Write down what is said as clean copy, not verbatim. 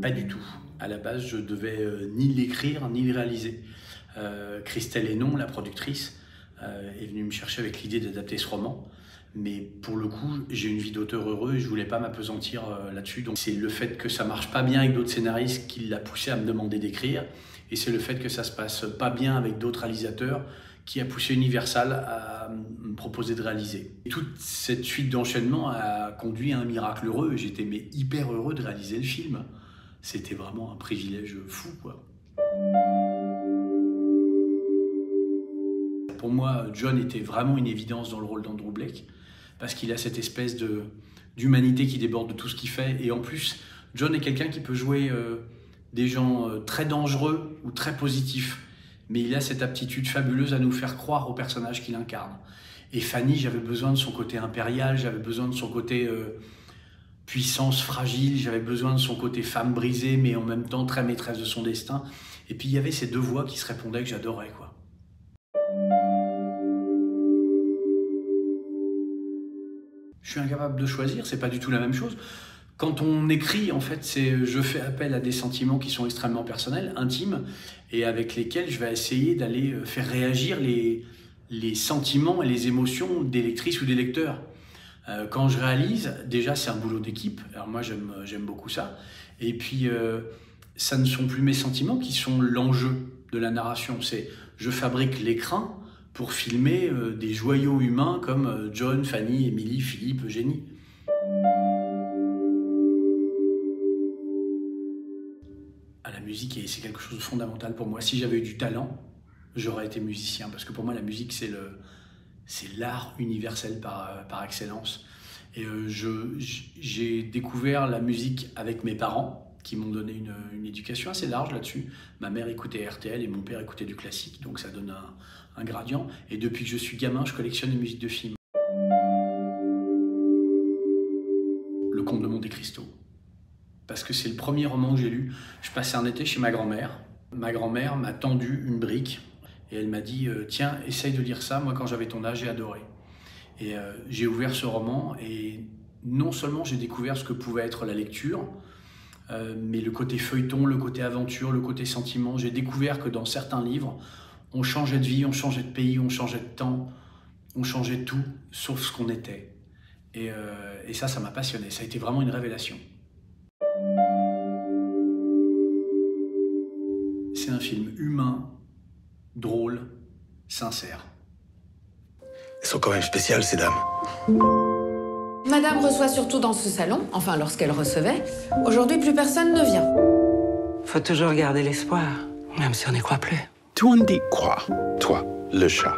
Pas du tout. À la base, je devais ni l'écrire, ni le réaliser. Christelle Hénon, la productrice, est venue me chercher avec l'idée d'adapter ce roman. Mais pour le coup, j'ai une vie d'auteur heureux et je voulais pas m'appesantir là-dessus. Donc c'est le fait que ça marche pas bien avec d'autres scénaristes qui l'a poussé à me demander d'écrire. Et c'est le fait que ça se passe pas bien avec d'autres réalisateurs qui a poussé Universal à me proposer de réaliser. Et toute cette suite d'enchaînements a conduit à un miracle heureux. J'étais hyper heureux de réaliser le film. C'était vraiment un privilège fou, quoi. Pour moi, John était vraiment une évidence dans le rôle d'Andrew Blake, parce qu'il a cette espèce d'humanité qui déborde de tout ce qu'il fait. Et en plus, John est quelqu'un qui peut jouer des gens très dangereux ou très positifs. Mais il a cette aptitude fabuleuse à nous faire croire au personnage qu'il incarne. Et Fanny, j'avais besoin de son côté impérial, j'avais besoin de son côté puissance fragile, j'avais besoin de son côté femme brisée, mais en même temps très maîtresse de son destin. Et puis il y avait ces deux voix qui se répondaient que j'adorais, quoi. Je suis incapable de choisir, c'est pas du tout la même chose. Quand on écrit, en fait, je fais appel à des sentiments qui sont extrêmement personnels, intimes, et avec lesquels je vais essayer d'aller faire réagir les sentiments et les émotions des lectrices ou des lecteurs. Quand je réalise, déjà c'est un boulot d'équipe, alors moi j'aime beaucoup ça, et puis ça ne sont plus mes sentiments qui sont l'enjeu de la narration, c'est je fabrique l'écran pour filmer des joyaux humains comme John, Fanny, Émilie, Philippe, Eugénie. La musique, c'est quelque chose de fondamental pour moi. Si j'avais eu du talent, j'aurais été musicien, parce que pour moi la musique c'est l'art universel par excellence. Et j'ai découvert la musique avec mes parents, qui m'ont donné une éducation assez large là-dessus. Ma mère écoutait RTL et mon père écoutait du classique, donc ça donne un gradient. Et depuis que je suis gamin, je collectionne les musiques de films. Le Comte de Monte Cristo. Parce que c'est le premier roman que j'ai lu. Je passais un été chez ma grand-mère. Ma grand-mère m'a tendu une brique et elle m'a dit « Tiens, essaye de lire ça. Moi, quand j'avais ton âge, j'ai adoré. » Et j'ai ouvert ce roman et non seulement j'ai découvert ce que pouvait être la lecture, mais le côté feuilleton, le côté aventure, le côté sentiment. J'ai découvert que dans certains livres, on changeait de vie, on changeait de pays, on changeait de temps, on changeait de tout, sauf ce qu'on était. Et ça m'a passionné. Ça a été vraiment une révélation. C'est un film humain, drôle, sincère. Elles sont quand même spéciales, ces dames. Madame reçoit surtout dans ce salon, enfin lorsqu'elle recevait. Aujourd'hui, plus personne ne vient. Faut toujours garder l'espoir, même si on n'y croit plus. Tout on dit croit. Toi, le chat.